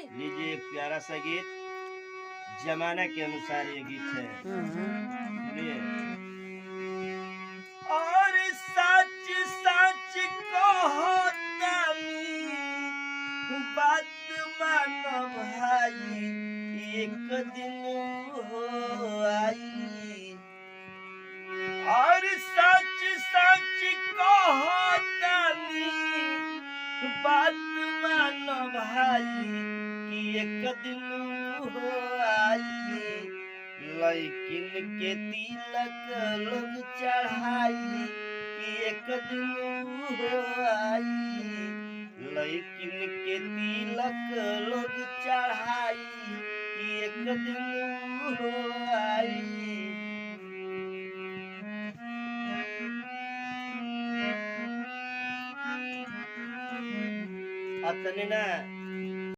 लीजिए एक प्यारा सा गीत, जमाना के अनुसार ये गीत है। सुनिए। और सच सच कहतानी, बात मानो भाई, एक दिन हो आई। और सच सच कहतानी, बात मानो भाई, कि एक दिन हो आई। लैकिन के तिलक लोग चढ़ाई, कि एक दिन हो आई। लैकिन के तिलक लोग चढ़ाई, कि एक दिन हो आई। अतने ना